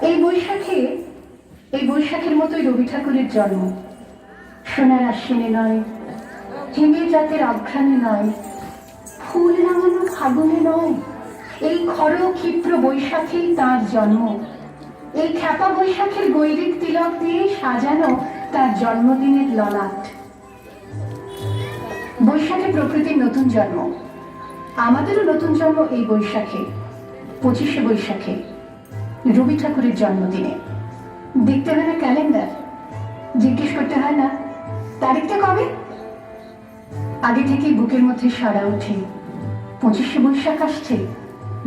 এই বৈশাখের মতোই রবি ঠাকুরের জন্ম। সোনার আশ্বিনে নয়, হিমের রাতের অঘ্রাণে নয়, ফুল রাঙানো ফাগুনে নয়, এই খর ক্ষিপ্র বৈশাখেই তার জন্ম। এই খ্যাপা বৈশাখের গৈরিক তিলক দিয়ে সাজানো তার জন্মদিনের ললাট। বৈশাখে প্রকৃতির নতুন জন্ম, আমাদেরও নতুন জন্ম এই বৈশাখে, 25শে বৈশাখে, রবি ঠাকুরের জন্মদিনে। দেখতে হয় না ক্যালেন্ডার, জিজ্ঞেস করতে হয় না তারিখটা কবে, আগে থেকেই বুকের মধ্যে সাড়া ওঠে 25শে বৈশাখ আসছে,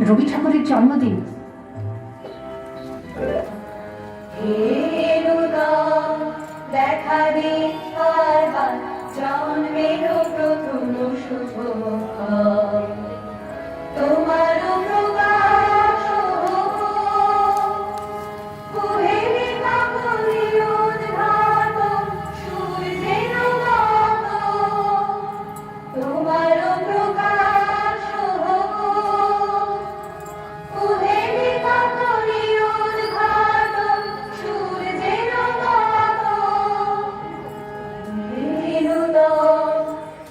রবি ঠাকুরের জন্মদিন। দেখা দে কারবার জন্মের প্রথম শুভ তোমার প্রকাশ কুহেলি কাকলি উদ্ঘাটন সূর্যের মত তোমার প্রকাশ কুহেলি কাকলি উদ্ঘাটন সূর্যের মত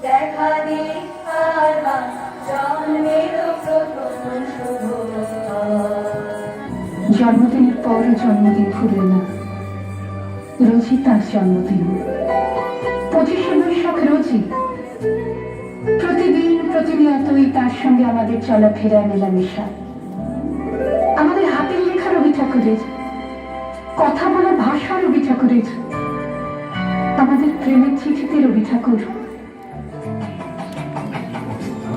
দেখা দি কারবার জন্মের প্রথম শুভ। জন্মদিনের পরও জন্মদিন ভুলে না, রোজই তার জন্মদিন। 25শে বৈশাখ রোজই, প্রতিদিন প্রতিনিয়তই তার সঙ্গে আমাদের চলাফেরা মেলামেশা। আমাদের হাতের লেখা রবি ঠাকুরের, কথা বলা ভাষা রবি ঠাকুরের, আমাদের প্রেমের চিঠিতে রবি ঠাকুর।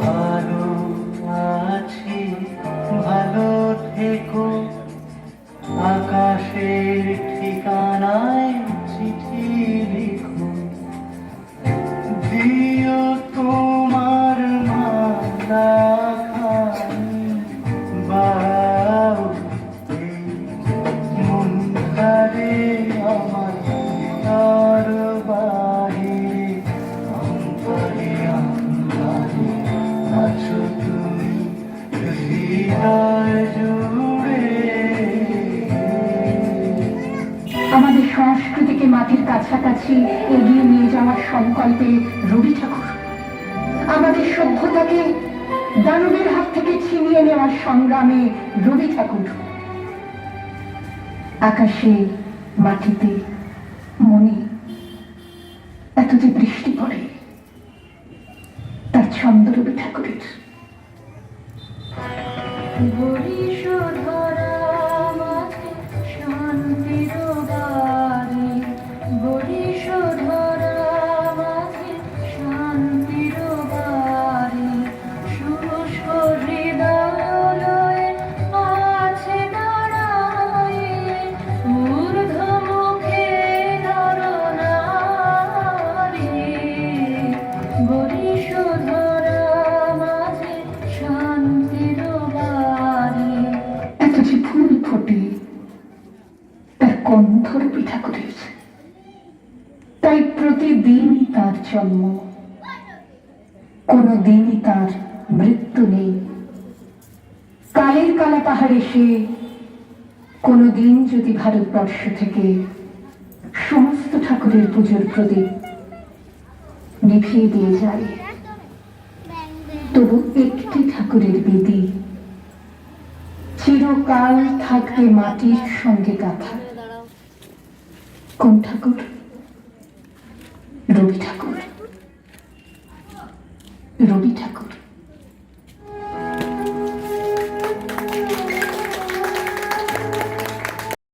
ভালো আছি, ভালো থেকো, আকাশের ঠিকানায় চিঠি লিখো, দিও তোমার মালাখানি, বাউতে মন ধারে আমার তার বাহিরে, অন্তরে অন্তরে আছো তুমি হৃদয় জুড়ে। আমাদের সংস্কৃতিকে মাটির কাছাকাছি এগিয়ে নিয়ে যাওয়ার সংকল্পে রবি ঠাকুর, আমাদের সভ্যতাকে দানবের হাত থেকে ছিনিয়ে নেওয়ার সংগ্রামে রবি ঠাকুর। আকাশে, মাটিতে, মনে এত যে বৃষ্টি পড়ে, তার ছন্দ রবি ঠাকুরের। বরিশধরা মাঝে শান্তির বাড়ি, বরিশধরা মাঝে শান্তির বাড়ি, শুষ্ক হৃদয়ে আছে দাঁড়ায়ে, ঊর্ধ্বমুখে নরনারী, বরিশধরা মাঝে শান্তির বাড়ি। এত যে ফুল ফোটে, তার গন্ধ রবি ঠাকুরের। তাই প্রতিদিনই তার জন্ম, কোনদিনই তার মৃত্যু নেই। কালের কালা পাহাড়ে সে কোনদিন যদি ভারতবর্ষ থেকে সমস্ত ঠাকুরের পুজোর প্রদীপ নিভিয়ে দিয়ে যায়, তবু একটি ঠাকুরের বেদি চিরকাল থাকবে মাটির সঙ্গে গাঁথা। কোন ঠাকুর? রবি ঠাকুর, রবি ঠাকুর।